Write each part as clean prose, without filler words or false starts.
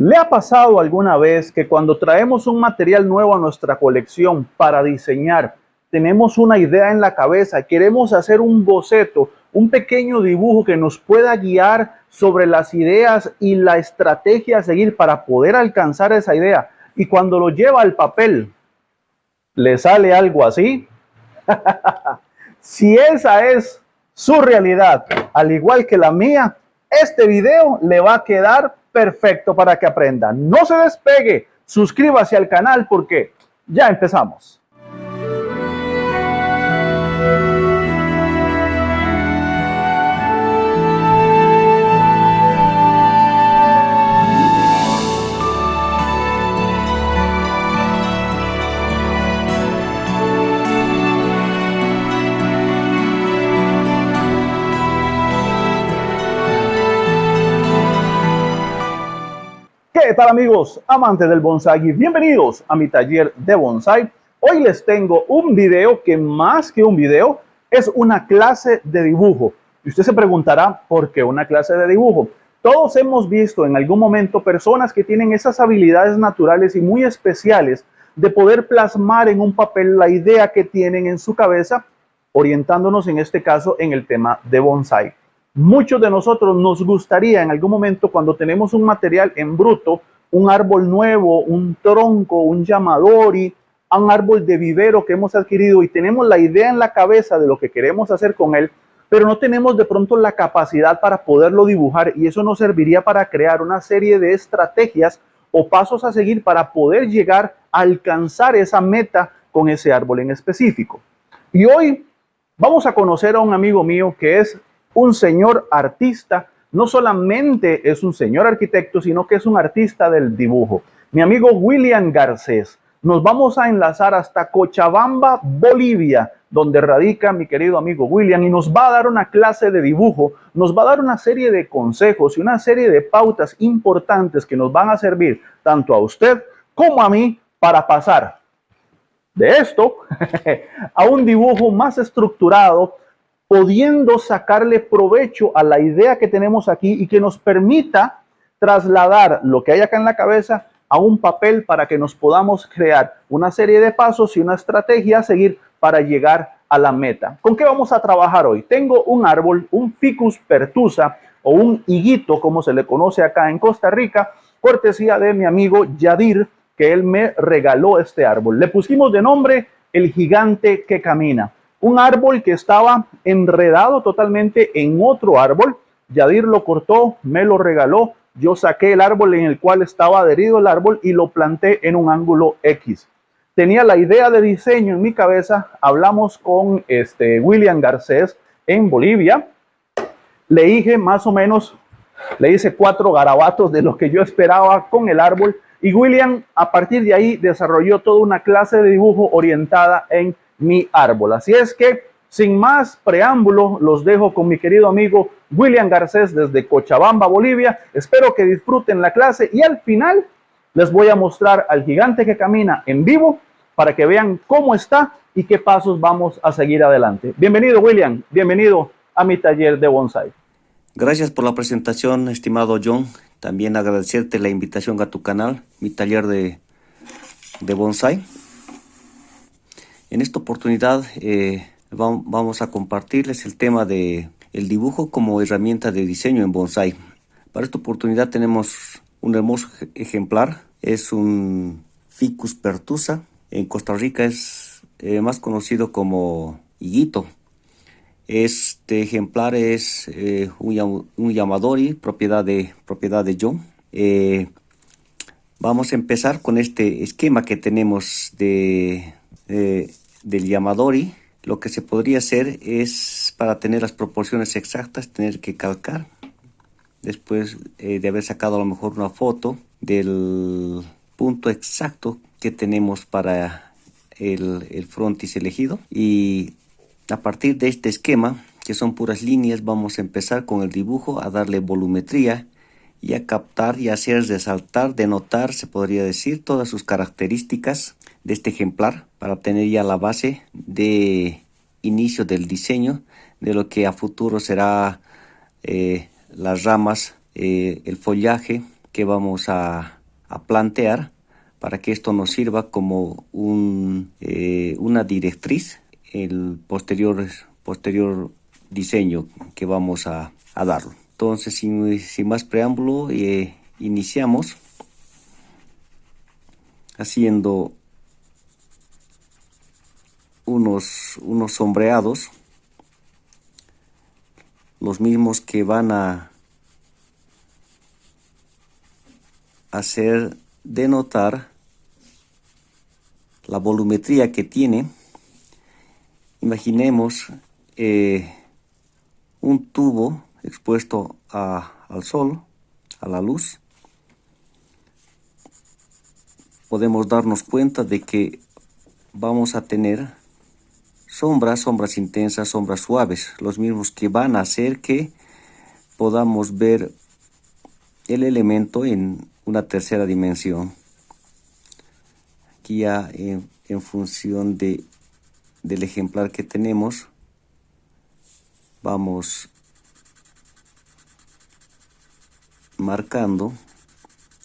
¿Le ha pasado alguna vez que cuando traemos un material nuevo a nuestra colección para diseñar, tenemos una idea en la cabeza, queremos hacer un boceto, un pequeño dibujo que nos pueda guiar sobre las ideas y la estrategia a seguir para poder alcanzar esa idea? Y cuando lo lleva al papel, le sale algo así? Si esa es su realidad, al igual que la mía, este video le va a quedar perfecto para que aprenda. No se despegue, suscríbase al canal porque ya empezamos. ¿Qué tal, amigos amantes del bonsai? Bienvenidos a mi taller de bonsai. Hoy les tengo un video que más que un video es una clase de dibujo. Y usted se preguntará, ¿por qué una clase de dibujo? Todos hemos visto en algún momento personas que tienen esas habilidades naturales y muy especiales de poder plasmar en un papel la idea que tienen en su cabeza, orientándonos en este caso en el tema de bonsai. Muchos de nosotros nos gustaría en algún momento, cuando tenemos un material en bruto, un árbol nuevo, un tronco, un yamadori, un árbol de vivero que hemos adquirido y tenemos la idea en la cabeza de lo que queremos hacer con él, pero no tenemos de pronto la capacidad para poderlo dibujar, y eso nos serviría para crear una serie de estrategias o pasos a seguir para poder llegar a alcanzar esa meta con ese árbol en específico. Y hoy vamos a conocer a un amigo mío que es un señor artista. No solamente es un señor arquitecto, sino que es un artista del dibujo. Mi amigo William Garcés. Nos vamos a enlazar hasta Cochabamba, Bolivia, donde radica mi querido amigo William, y nos va a dar una clase de dibujo, nos va a dar una serie de consejos y una serie de pautas importantes que nos van a servir tanto a usted como a mí para pasar de esto a un dibujo más estructurado, pudiendo sacarle provecho a la idea que tenemos aquí y que nos permita trasladar lo que hay acá en la cabeza a un papel para que nos podamos crear una serie de pasos y una estrategia a seguir para llegar a la meta. ¿Con qué vamos a trabajar hoy? Tengo un árbol, un Ficus pertusa o un higuito, como se le conoce acá en Costa Rica, cortesía de mi amigo Yadir, que él me regaló este árbol. Le pusimos de nombre el gigante que camina. Un árbol que estaba enredado totalmente en otro árbol. Yadir lo cortó, me lo regaló. Yo saqué el árbol en el cual estaba adherido el árbol y lo planté en un ángulo X. Tenía la idea de diseño en mi cabeza. Hablamos con William Garcés en Bolivia. Le dije más o menos, le hice 4 garabatos de lo que yo esperaba con el árbol. Y William, a partir de ahí, desarrolló toda una clase de dibujo orientada en mi árbol. Así es que, sin más preámbulo, los dejo con mi querido amigo William Garcés desde Cochabamba, Bolivia. Espero que disfruten la clase y al final les voy a mostrar al gigante que camina en vivo para que vean cómo está y qué pasos vamos a seguir adelante. Bienvenido, William. Bienvenido a mi taller de bonsai. Gracias por la presentación, estimado John. También agradecerte la invitación a tu canal, mi taller de bonsai. En esta oportunidad vamos a compartirles el tema de el dibujo como herramienta de diseño en bonsai. Para esta oportunidad tenemos un hermoso ejemplar. Es un Ficus pertusa. En Costa Rica es más conocido como higuito. Este ejemplar es un yamadori, propiedad de John. Vamos a empezar con este esquema que tenemos del yamadori. Lo que se podría hacer es, para tener las proporciones exactas, tener que calcar. Después de haber sacado a lo mejor una foto del punto exacto que tenemos para el frontis elegido. Y a partir de este esquema, que son puras líneas, vamos a empezar con el dibujo, a darle volumetría y a captar y hacer resaltar, denotar, se podría decir, todas sus características de este ejemplar para tener ya la base de inicio del diseño de lo que a futuro será las ramas, el follaje que vamos a plantear para que esto nos sirva como una directriz el posterior diseño que vamos a darlo. Entonces, sin más preámbulo, iniciamos haciendo unos sombreados, los mismos que van a hacer denotar la volumetría que tiene. Imaginemos un tubo expuesto al sol, a la luz. Podemos darnos cuenta de que vamos a tener sombras intensas, sombras suaves, los mismos que van a hacer que podamos ver el elemento en una tercera dimensión. Aquí ya en función del ejemplar que tenemos, vamos marcando,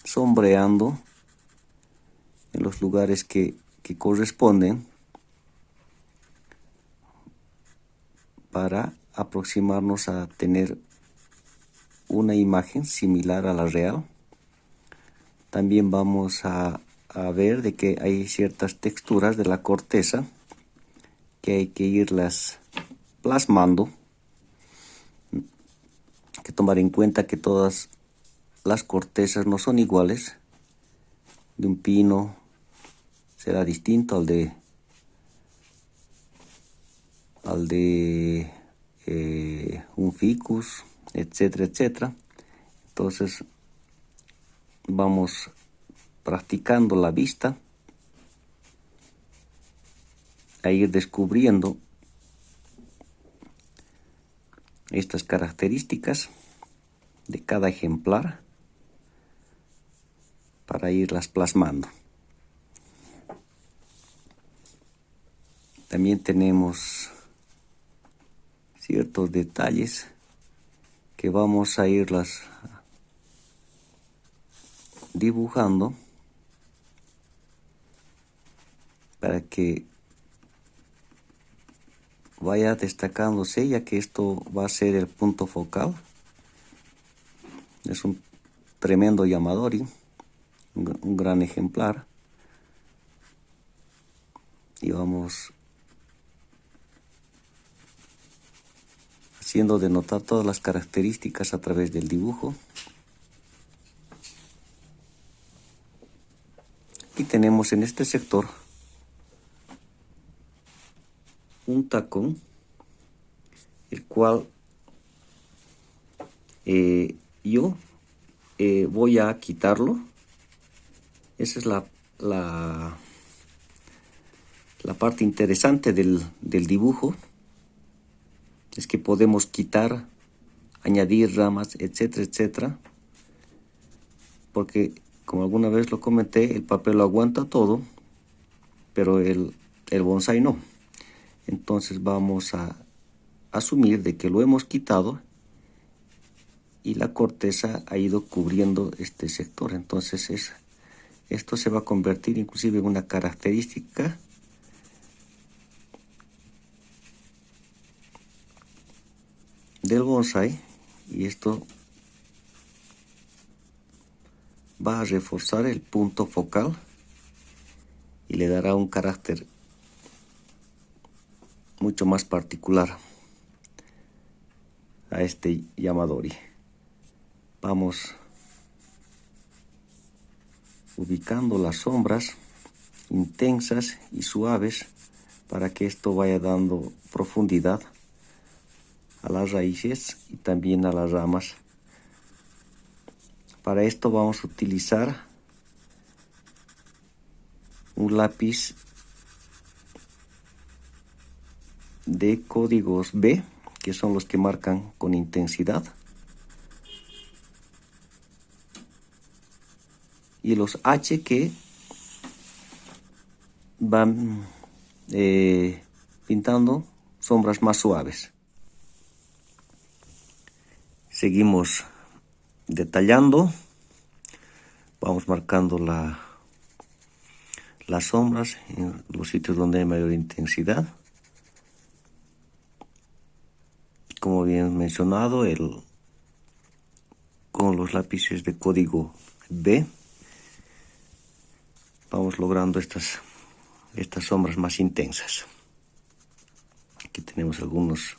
sombreando en los lugares que corresponden para aproximarnos a tener una imagen similar a la real. También vamos a ver de que hay ciertas texturas de la corteza que hay que irlas plasmando. Hay que tomar en cuenta que todas las cortezas no son iguales. De un pino será distinto al de un ficus, etcétera, etcétera. Entonces vamos practicando la vista a ir descubriendo estas características de cada ejemplar para irlas plasmando. También tenemos ciertos detalles que vamos a irlas dibujando para que vaya destacándose, ya que esto va a ser el punto focal. Es un tremendo Yamadori, un gran ejemplar, y vamos haciendo denotar todas las características a través del dibujo. Y tenemos en este sector un tacón, el cual yo voy a quitarlo. Esa es la parte interesante del dibujo, es que podemos quitar, añadir ramas, etcétera, etcétera, porque como alguna vez lo comenté, el papel lo aguanta todo, pero el bonsái no. Entonces vamos a asumir de que lo hemos quitado y la corteza ha ido cubriendo este sector. Entonces esto se va a convertir inclusive en una característica del bonsái, y esto va a reforzar el punto focal y le dará un carácter mucho más particular a este Yamadori. Vamos ubicando las sombras intensas y suaves para que esto vaya dando profundidad a las raíces y también a las ramas. Para esto vamos a utilizar un lápiz de códigos B, que son los que marcan con intensidad, y los H que van pintando sombras más suaves. Seguimos detallando Vamos marcando las sombras en los sitios donde hay mayor intensidad. Como bien mencionado, con los lápices de código B vamos logrando estas sombras más intensas. Aquí tenemos algunos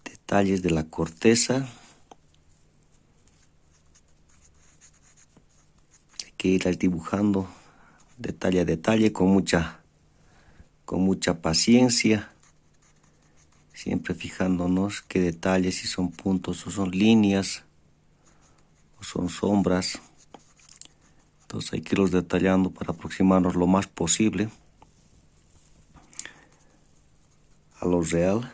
detalles de la corteza. Hay que irlas dibujando detalle a detalle con mucha paciencia, siempre fijándonos qué detalles, si son puntos o son líneas o son sombras. Entonces hay que irlos detallando para aproximarnos lo más posible a lo real.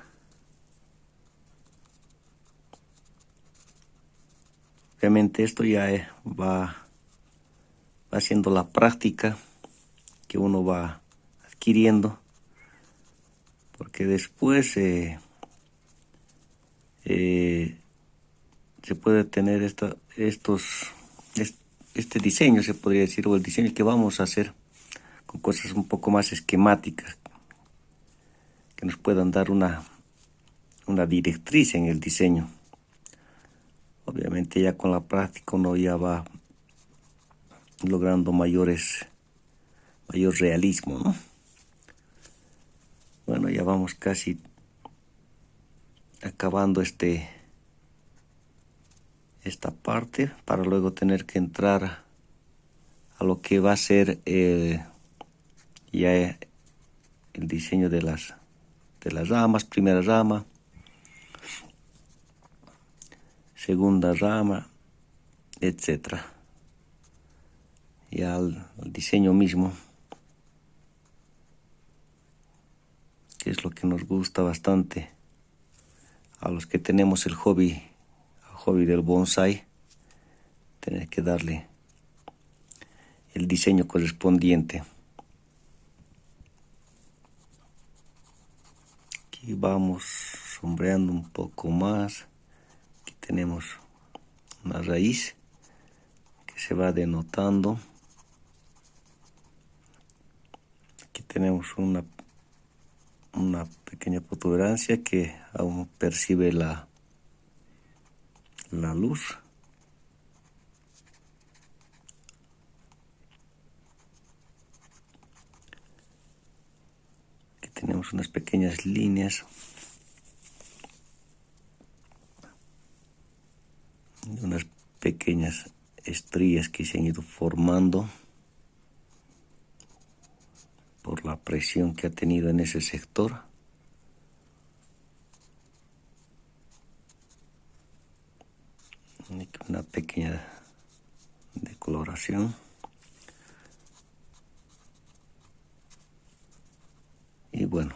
Obviamente esto ya va siendo la práctica que uno va adquiriendo, porque después se puede tener este diseño, se podría decir, o el diseño que vamos a hacer con cosas un poco más esquemáticas, que nos puedan dar una directriz en el diseño. Obviamente ya con la práctica uno ya va logrando mayor realismo, ¿no? Bueno, ya vamos casi acabando esta parte para luego tener que entrar a lo que va a ser ya el diseño de las ramas. Primera rama, segunda rama, etcétera. Ya el diseño mismo, que es lo que nos gusta bastante a los que tenemos el hobby del bonsai, tener que darle el diseño correspondiente. Aquí vamos sombreando un poco más. Aquí tenemos una raíz que se va denotando. Aquí tenemos una pequeña protuberancia que aún percibe la luz. Aquí tenemos unas pequeñas líneas y unas pequeñas estrías que se han ido formando por la presión que ha tenido en ese sector. Una pequeña decoloración. Y bueno,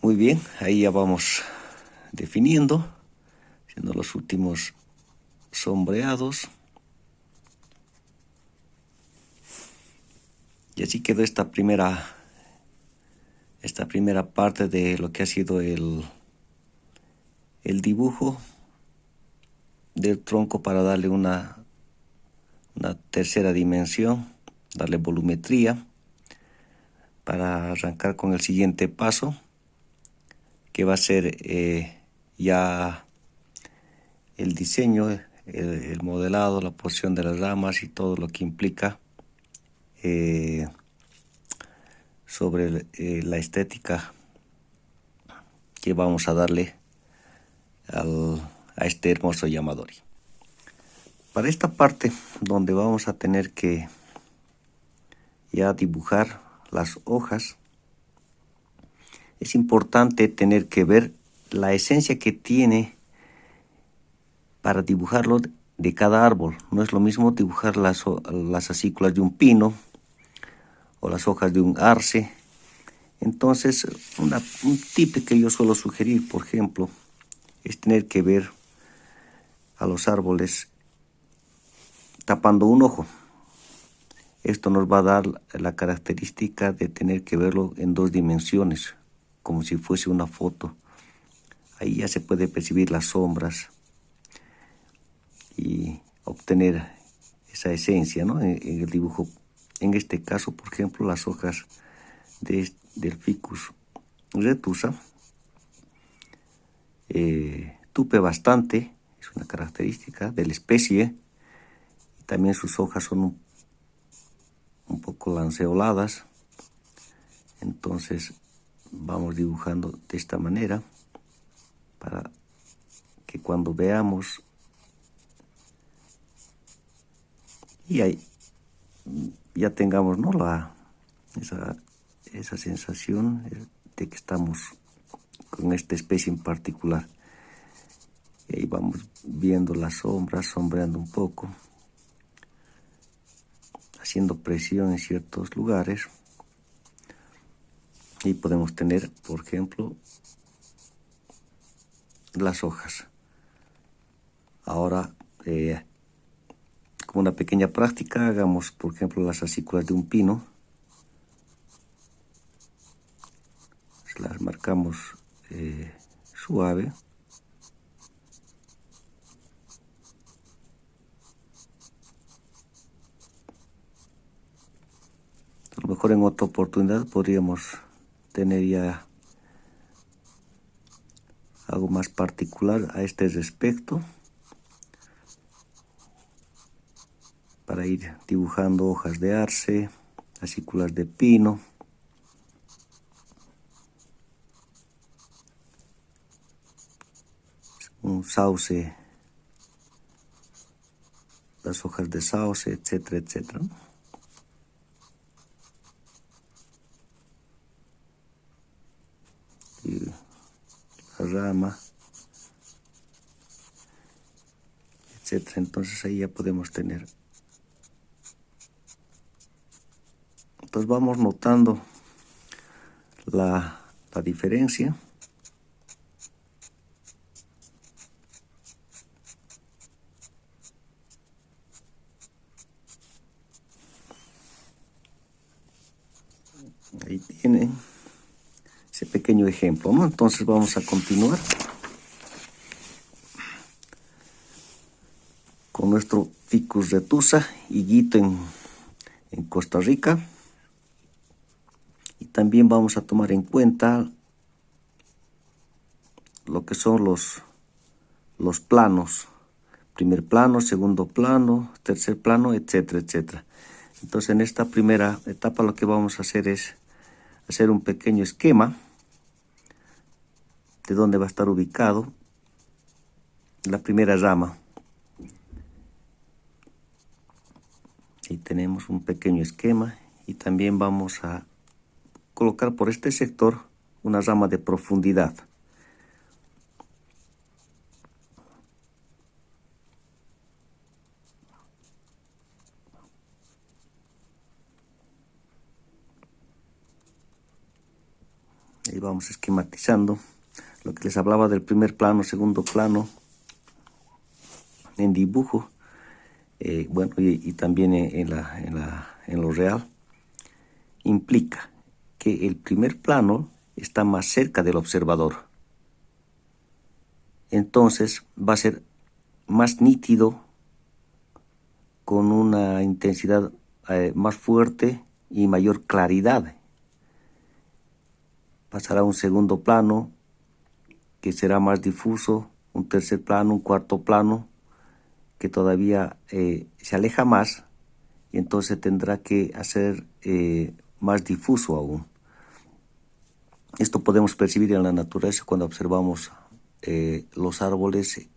muy bien, ahí ya vamos definiendo, haciendo los últimos sombreados. Y así quedó esta primera parte de lo que ha sido el dibujo del tronco, para darle una tercera dimensión, darle volumetría, para arrancar con el siguiente paso, que va a ser ya el diseño, el modelado, la posición de las ramas y todo lo que implica sobre la estética que vamos a darle a este hermoso yamadori. Para esta parte donde vamos a tener que ya dibujar las hojas, es importante tener que ver la esencia que tiene para dibujarlo de cada árbol. No es lo mismo dibujar las acículas de un pino o las hojas de un arce. Entonces, un tip que yo suelo sugerir, por ejemplo, es tener que ver a los árboles tapando un ojo. Esto nos va a dar la característica de tener que verlo en 2 dimensiones, como si fuese una foto. Ahí ya se puede percibir las sombras y obtener esa esencia, ¿no? En el dibujo. En este caso, por ejemplo, las hojas del Ficus retusa tupe bastante, es una característica de la especie. Y también sus hojas son un poco lanceoladas. Entonces vamos dibujando de esta manera para que cuando veamos y ahí ya tengamos, ¿no?, esa sensación de que estamos con esta especie en particular. Y ahí vamos viendo las sombras, sombreando un poco, haciendo presión en ciertos lugares. Y podemos tener, por ejemplo, las hojas. Ahora, como una pequeña práctica, hagamos, por ejemplo, las acículas de un pino. Las marcamos suave. A lo mejor en otra oportunidad podríamos tener ya algo más particular a este respecto, para ir dibujando hojas de arce, acículas de pino. Un sauce, las hojas de sauce, etcétera, etcétera. Y la rama, etcétera. Entonces ahí ya podemos tener. Entonces vamos notando la diferencia. Ahí tienen ese pequeño ejemplo, ¿no? Entonces vamos a continuar con nuestro Ficus retusa, higuito en Costa Rica. Y también vamos a tomar en cuenta lo que son los planos. Primer plano, segundo plano, tercer plano, etcétera, etcétera. Entonces en esta primera etapa lo que vamos a hacer es hacer un pequeño esquema de dónde va a estar ubicado la primera rama. Ahí tenemos un pequeño esquema y también vamos a colocar por este sector una rama de profundidad. Ahí vamos esquematizando lo que les hablaba del primer plano, segundo plano en dibujo, bueno, y también en lo real. Implica que el primer plano está más cerca del observador. Entonces va a ser más nítido, con una intensidad más fuerte y mayor claridad. Pasará a un segundo plano que será más difuso, un tercer plano, un cuarto plano que todavía se aleja más, y entonces tendrá que hacer más difuso aún. Esto podemos percibir en la naturaleza cuando observamos los árboles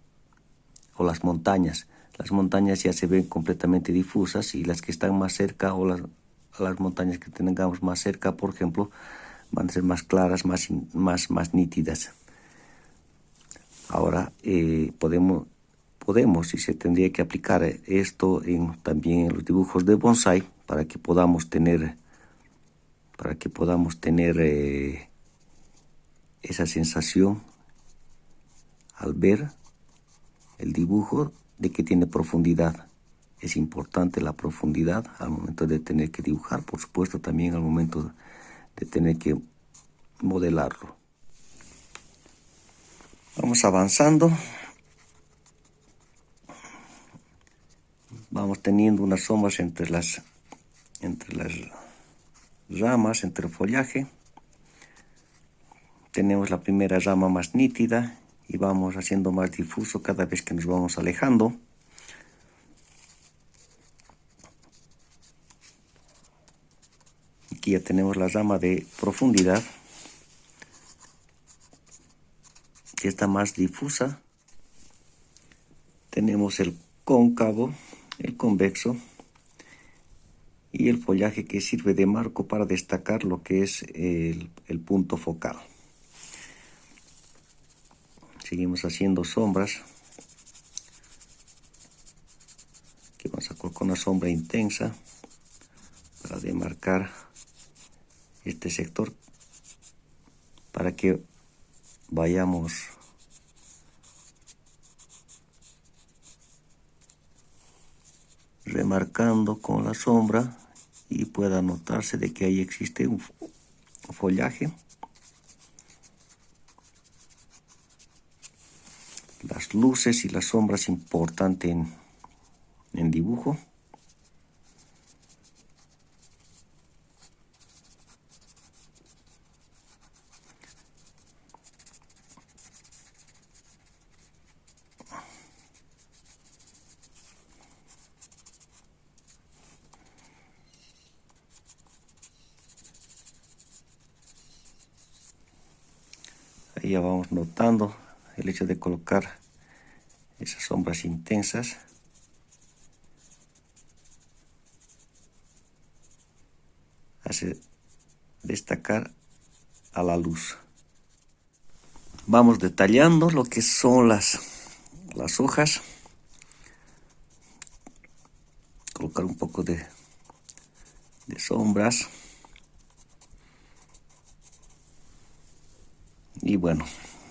o las montañas. Las montañas ya se ven completamente difusas, y las que están más cerca, o las montañas que tengamos más cerca, por ejemplo, van a ser más claras, más nítidas. Ahora podemos y se tendría que aplicar esto también en los dibujos de bonsai, para que podamos tener esa sensación al ver el dibujo de que tiene profundidad. Es importante la profundidad al momento de tener que dibujar, por supuesto también al momento de tener que modelarlo. Vamos avanzando. Vamos teniendo unas sombras entre las ramas, entre el follaje. Tenemos la primera rama más nítida y vamos haciendo más difuso cada vez que nos vamos alejando. Aquí ya tenemos la rama de profundidad, que está más difusa. Tenemos el cóncavo, el convexo y el follaje que sirve de marco para destacar lo que es el punto focal. Seguimos haciendo sombras. Aquí vamos a colocar una sombra intensa para demarcar este sector, para que vayamos remarcando con la sombra y pueda notarse de que ahí existe un follaje. Las luces y las sombras importantes en dibujo. Ahí ya vamos notando el hecho de colocar esas sombras intensas. Hace destacar a la luz. Vamos detallando lo que son las hojas. Colocar un poco de sombras. Y bueno,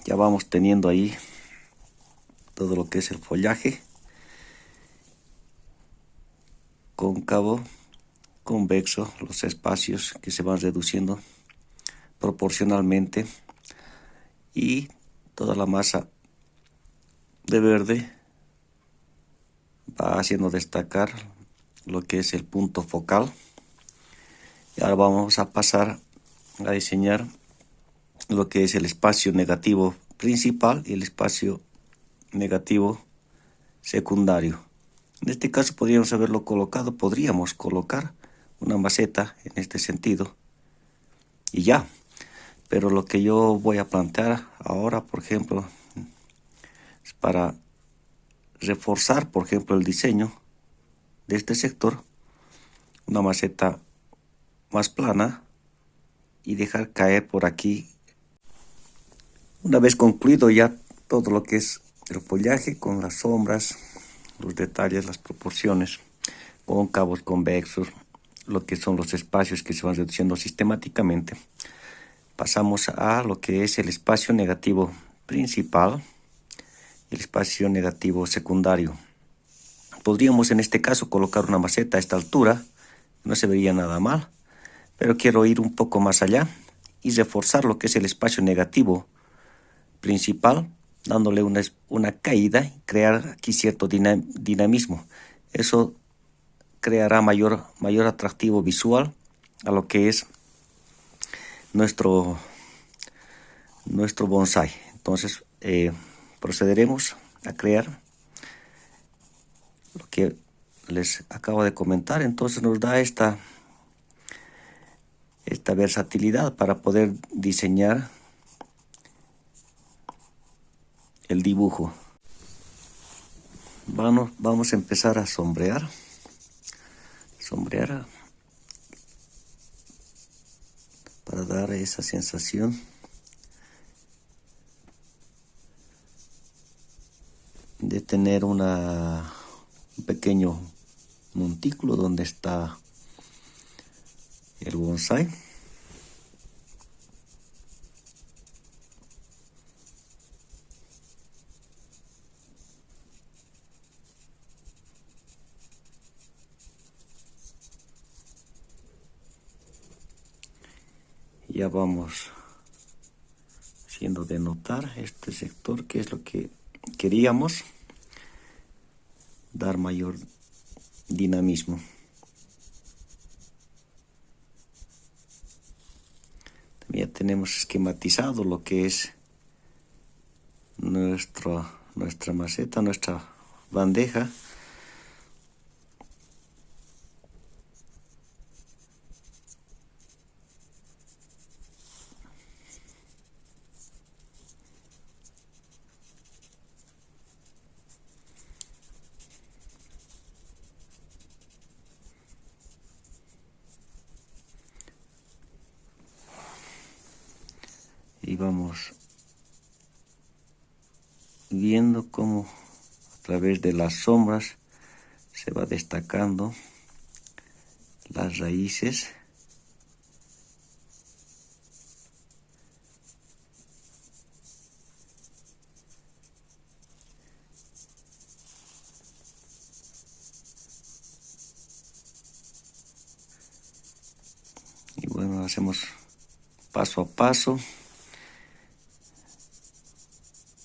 ya vamos teniendo ahí todo lo que es el follaje. Cóncavo, convexo, los espacios que se van reduciendo proporcionalmente. Y toda la masa de verde va haciendo destacar lo que es el punto focal. Y ahora vamos a pasar a diseñar lo que es el espacio negativo principal y el espacio negativo secundario. En este caso podríamos colocar una maceta en este sentido y ya. Pero lo que yo voy a plantear ahora, por ejemplo, es para reforzar, por ejemplo, el diseño de este sector, una maceta más plana y dejar caer por aquí. Una vez concluido ya todo lo que es el follaje con las sombras, los detalles, las proporciones, cóncavos, convexos, lo que son los espacios que se van reduciendo sistemáticamente, pasamos a lo que es el espacio negativo principal y el espacio negativo secundario. Podríamos en este caso colocar una maceta a esta altura, no se vería nada mal, pero quiero ir un poco más allá y reforzar lo que es el espacio negativo principal, dándole una caída y crear aquí cierto dinamismo. Eso creará mayor atractivo visual a lo que es nuestro bonsai. Entonces procederemos a crear lo que les acabo de comentar. Entonces nos da esta versatilidad para poder diseñar el dibujo. Vamos a empezar a sombrear para dar esa sensación de tener un pequeño montículo donde está el bonsai. Ya vamos haciendo de notar este sector, que es lo que queríamos, dar mayor dinamismo. También ya tenemos esquematizado lo que es nuestra maceta, nuestra bandeja. Y vamos viendo cómo a través de las sombras se va destacando las raíces. Y bueno, hacemos paso a paso.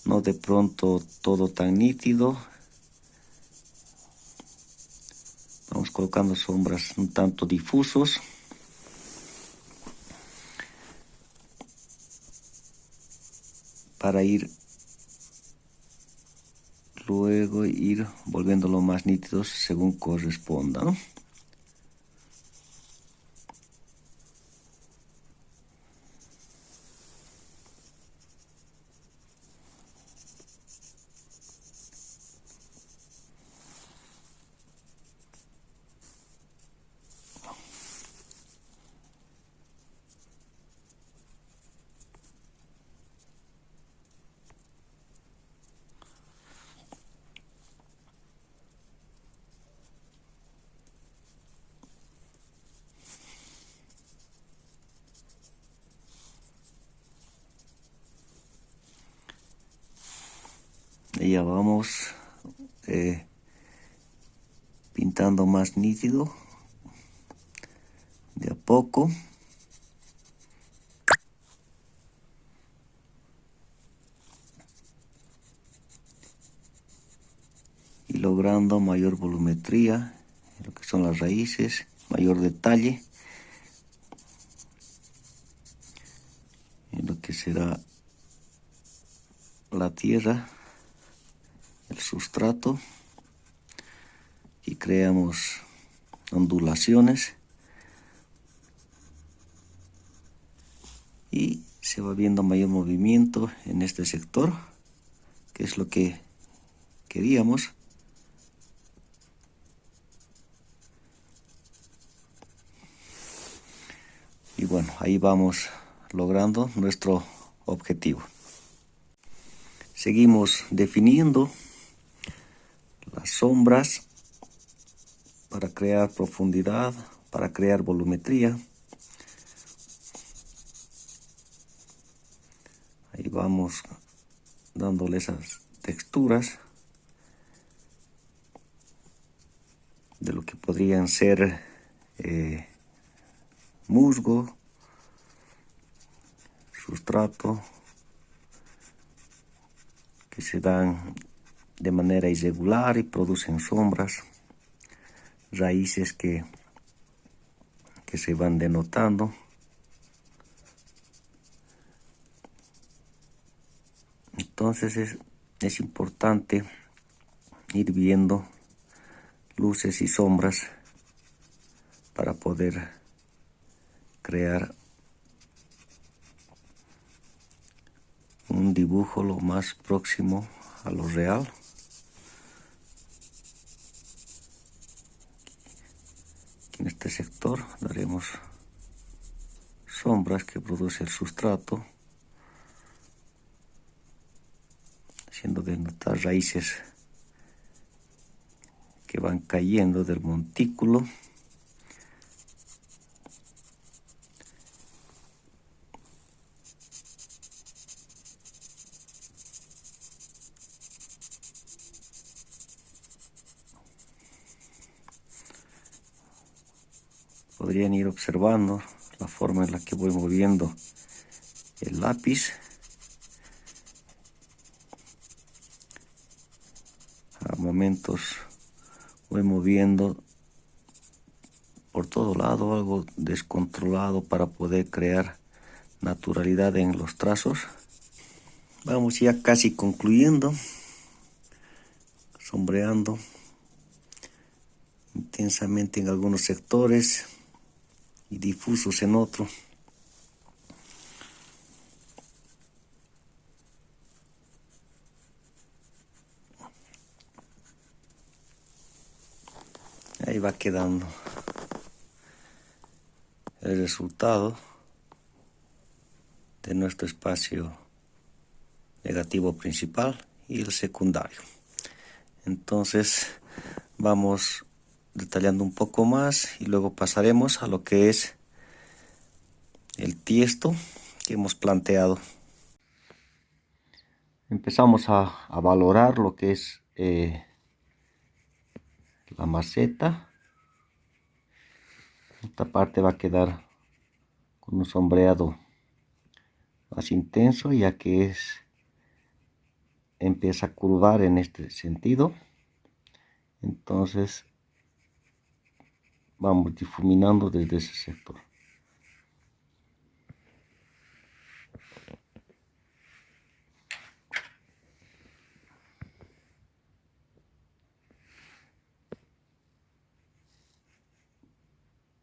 No de pronto todo tan nítido. Vamos colocando sombras un tanto difusos. Para luego ir volviéndolo más nítidos según corresponda, ¿no? Y ya vamos pintando más nítido de a poco. Y logrando mayor volumetría en lo que son las raíces, mayor detalle en lo que será la tierra, el sustrato, y creamos ondulaciones y se va viendo mayor movimiento en este sector, que es lo que queríamos. Y bueno, ahí vamos logrando nuestro objetivo. Seguimos definiendo las sombras para crear profundidad, para crear volumetría. Ahí vamos dándole esas texturas de lo que podrían ser musgo, sustrato, que se dan de manera irregular y producen sombras, raíces que se van denotando. Entonces es importante ir viendo luces y sombras para poder crear un dibujo lo más próximo a lo real. En este sector daremos sombras que produce el sustrato, haciendo denotar raíces que van cayendo del montículo. Podrían ir observando la forma en la que voy moviendo el lápiz. A momentos voy moviendo por todo lado, algo descontrolado para poder crear naturalidad en los trazos. Vamos ya casi concluyendo, sombreando intensamente en algunos sectores y difusos en otros. Ahí va quedando el resultado de nuestro espacio negativo principal y el secundario. Entonces vamos detallando un poco más y luego pasaremos a lo que es el tiesto que hemos planteado. Empezamos a valorar lo que es la maceta. Esta parte va a quedar con un sombreado más intenso, ya que empieza a curvar en este sentido. Entonces vamos difuminando desde ese sector.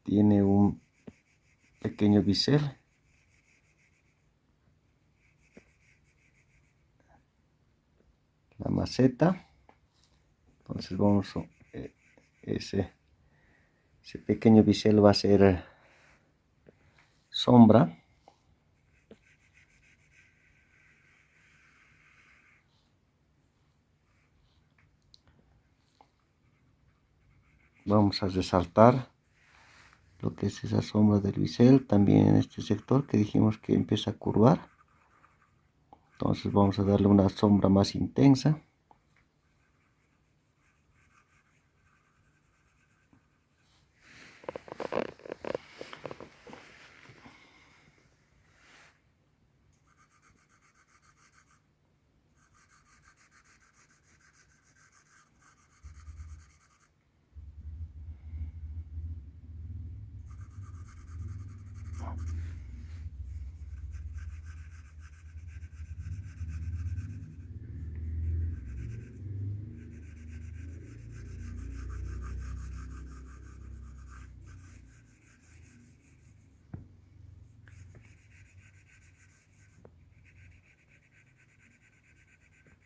Tiene un pequeño bisel. La maceta. Entonces vamos a ese pequeño bisel va a ser sombra. Vamos a resaltar lo que es esa sombra del bisel también en este sector que dijimos que empieza a curvar. Entonces vamos a darle una sombra más intensa.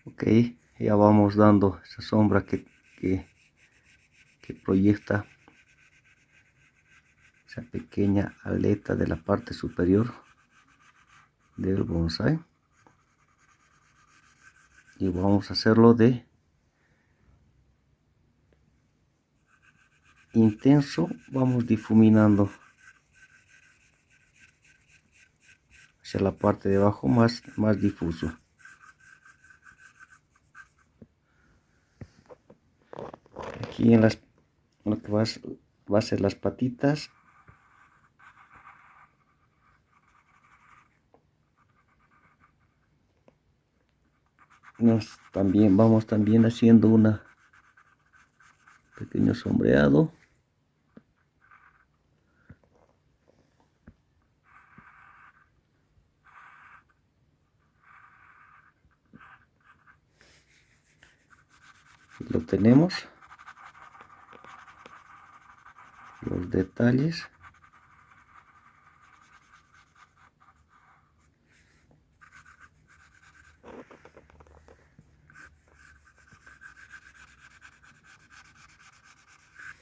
Ok, ya vamos dando esa sombra que proyecta esa pequeña aleta de la parte superior del bonsai. Y vamos a hacerlo de intenso, vamos difuminando hacia la parte de abajo más difuso. Aquí en lo que va a ser las patitas, vamos también haciendo un pequeño sombreado. Y lo tenemos, los detalles.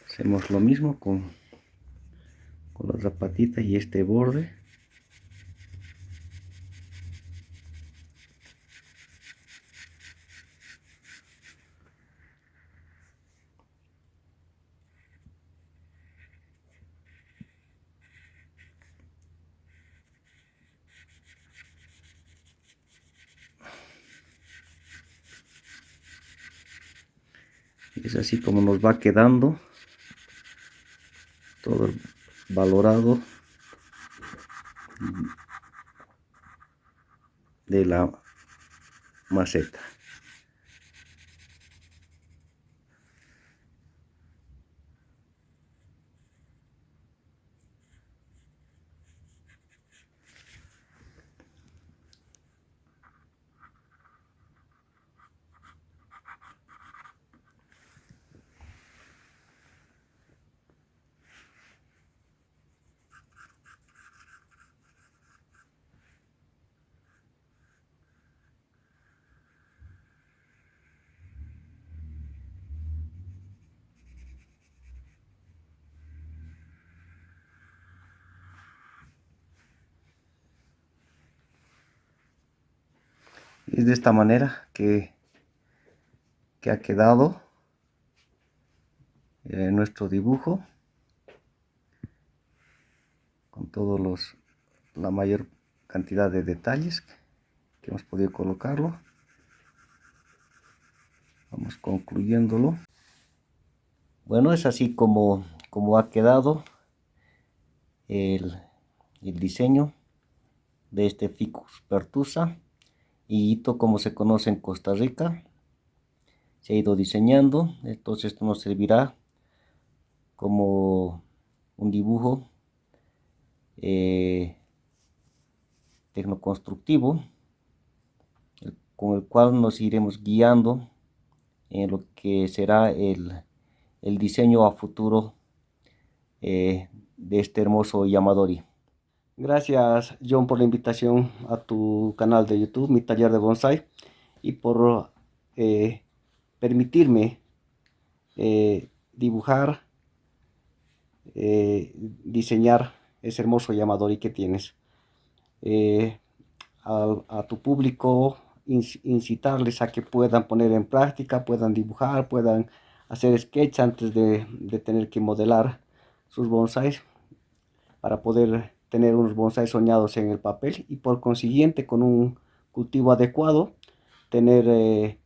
Hacemos lo mismo con la otra patita y este borde. Es así como nos va quedando todo valorado de la maceta. Es de esta manera que ha quedado nuestro dibujo, con todos la mayor cantidad de detalles que hemos podido colocarlo. Vamos concluyéndolo. Bueno, es así como ha quedado el diseño de este Ficus pertusa, higuito como se conoce en Costa Rica. Se ha ido diseñando, entonces esto nos servirá como un dibujo tecnoconstructivo, con el cual nos iremos guiando en lo que será el diseño a futuro de este hermoso Yamadori. Gracias, John, por la invitación a tu canal de YouTube, Mi Taller de Bonsai, y por permitirme dibujar, diseñar ese hermoso Yamadori que tienes. A tu público, incitarles a que puedan poner en práctica, puedan dibujar, puedan hacer sketch antes de tener que modelar sus bonsais, para poder tener unos bonsais soñados en el papel, y por consiguiente, con un cultivo adecuado, tener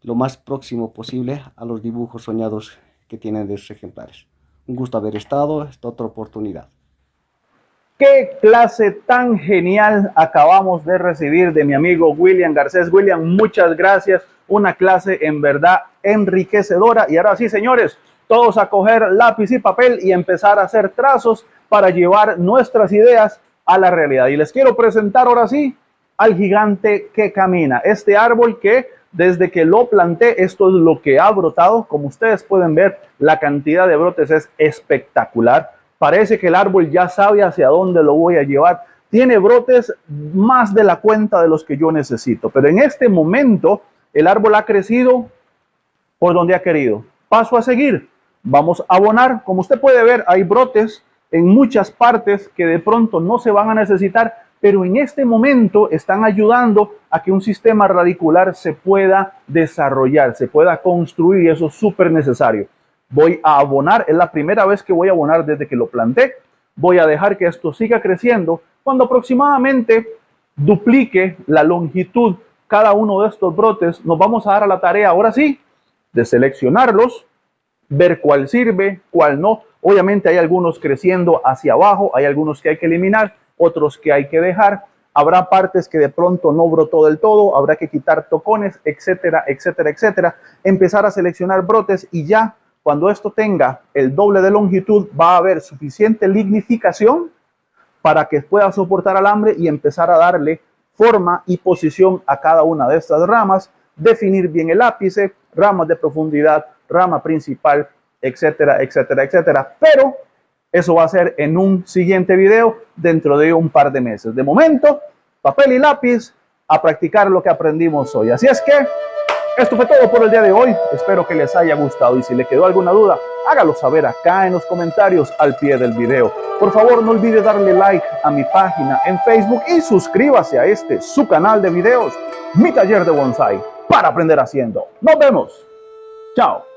lo más próximo posible a los dibujos soñados que tienen de sus ejemplares. Un gusto haber estado, esta otra oportunidad. ¿Qué clase tan genial acabamos de recibir de mi amigo William Garcés? William, muchas gracias. Una clase en verdad enriquecedora. Y ahora sí, señores, todos a coger lápiz y papel y empezar a hacer trazos para llevar nuestras ideas a la realidad. Y les quiero presentar ahora sí al gigante que camina. Este árbol que desde que lo planté, esto es lo que ha brotado. Como ustedes pueden ver, la cantidad de brotes es espectacular. Parece que el árbol ya sabe hacia dónde lo voy a llevar. Tiene brotes más de la cuenta de los que yo necesito. Pero en este momento el árbol ha crecido por donde ha querido. Paso a seguir. Vamos a abonar. Como usted puede ver, hay brotes en muchas partes que de pronto no se van a necesitar, pero en este momento están ayudando a que un sistema radicular se pueda desarrollar, se pueda construir, y eso es súper necesario. Voy a abonar, es la primera vez que voy a abonar desde que lo planté. Voy a dejar que esto siga creciendo. Cuando aproximadamente duplique la longitud cada uno de estos brotes, nos vamos a dar a la tarea, ahora sí, de seleccionarlos, ver cuál sirve, cuál no. Obviamente hay algunos creciendo hacia abajo, hay algunos que hay que eliminar, otros que hay que dejar. Habrá partes que de pronto no brotó del todo, habrá que quitar tocones, etcétera, etcétera, etcétera. Empezar a seleccionar brotes, y ya cuando esto tenga el doble de longitud, va a haber suficiente lignificación para que pueda soportar alambre y empezar a darle forma y posición a cada una de estas ramas, definir bien el ápice, ramas de profundidad, rama principal, etcétera, etcétera, etcétera. Pero eso va a ser en un siguiente video dentro de un par de meses. De momento, papel y lápiz, a practicar lo que aprendimos hoy. Así es que esto fue todo por el día de hoy. Espero que les haya gustado, y si le quedó alguna duda, hágalo saber acá en los comentarios al pie del video. Por favor, no olvide darle like a mi página en Facebook y suscríbase a su canal de videos, Mi Taller de Bonsai, para aprender haciendo. Nos vemos. Chao.